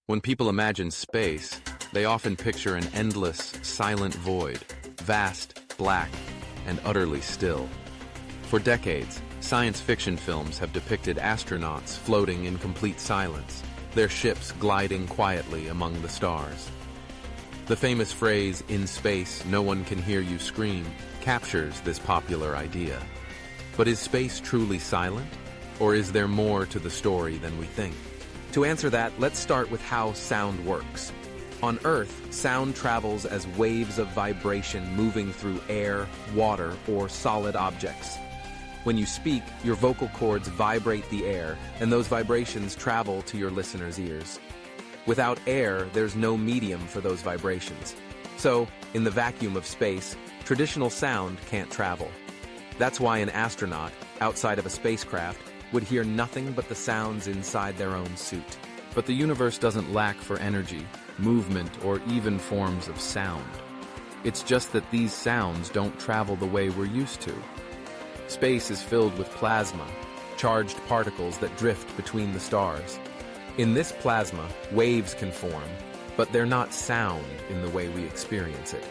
When people imagine space, they often picture an endless, silent void, vast, black, and utterly still. For decades, science fiction films have depicted astronauts floating in complete silence, their ships gliding quietly among the stars. The famous phrase, "In space, no one can hear you scream," captures this popular idea. But is space truly silent? Or is there more to the story than we think? To answer that, let's start with how sound works. On Earth, sound travels as waves of vibration moving through air, water, or solid objects. When you speak, your vocal cords vibrate the air, and those vibrations travel to your listeners' ears. Without air, there's no medium for those vibrations. So, in the vacuum of space, traditional sound can't travel. That's why an astronaut, outside of a spacecraft, would hear nothing but the sounds inside their own suit. But the universe doesn't lack for energy, movement, or even forms of sound. It's just that these sounds don't travel the way we're used to. Space is filled with plasma, charged particles that drift between the stars. In this plasma, waves can form, but they're not sound in the way we experience it.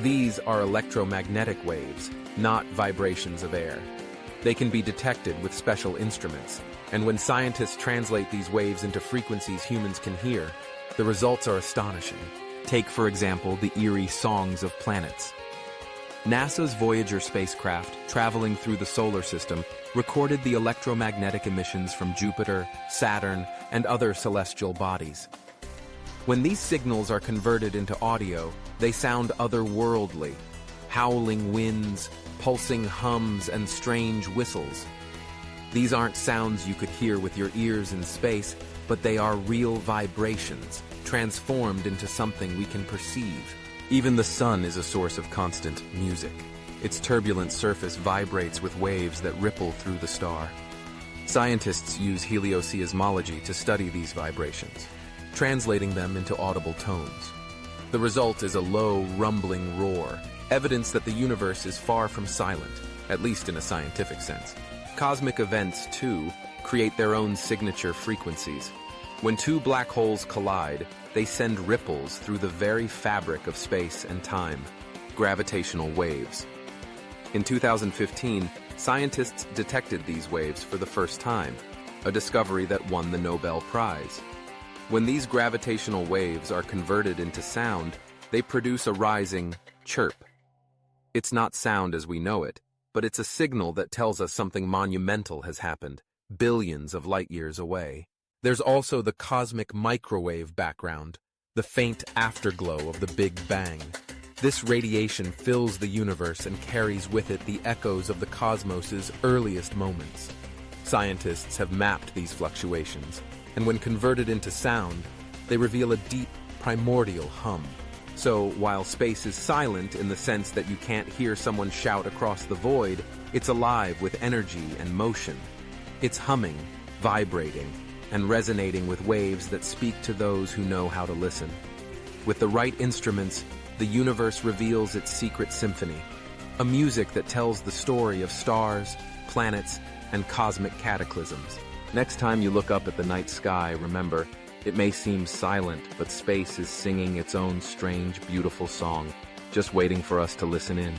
These are electromagnetic waves, not vibrations of air. They can be detected with special instruments, and when scientists translate these waves into frequencies humans can hear, the results are astonishing. Take, for example, the eerie songs of planets. NASA's Voyager spacecraft, traveling through the solar system, recorded the electromagnetic emissions from Jupiter, Saturn, and other celestial bodies. When these signals are converted into audio, they sound otherworldly. Howling winds, pulsing hums, and strange whistles. These aren't sounds you could hear with your ears in space, but they are real vibrations, transformed into something we can perceive. Even the sun is a source of constant music. Its turbulent surface vibrates with waves that ripple through the star. Scientists use helioseismology to study these vibrations, translating them into audible tones. The result is a low, rumbling roar, evidence that the universe is far from silent, at least in a scientific sense. Cosmic events, too, create their own signature frequencies. When two black holes collide, they send ripples through the very fabric of space and time, gravitational waves. In 2015, scientists detected these waves for the first time, a discovery that won the Nobel Prize. When these gravitational waves are converted into sound, they produce a rising chirp. It's not sound as we know it, but it's a signal that tells us something monumental has happened, billions of light years away. There's also the cosmic microwave background, the faint afterglow of the Big Bang. This radiation fills the universe and carries with it the echoes of the cosmos's earliest moments. Scientists have mapped these fluctuations, and when converted into sound, they reveal a deep, primordial hum. So, while space is silent in the sense that you can't hear someone shout across the void, it's alive with energy and motion. It's humming, vibrating, and resonating with waves that speak to those who know how to listen. With the right instruments, the universe reveals its secret symphony, a music that tells the story of stars, planets, and cosmic cataclysms. Next time you look up at the night sky, remember, it may seem silent, but space is singing its own strange, beautiful song, just waiting for us to listen in.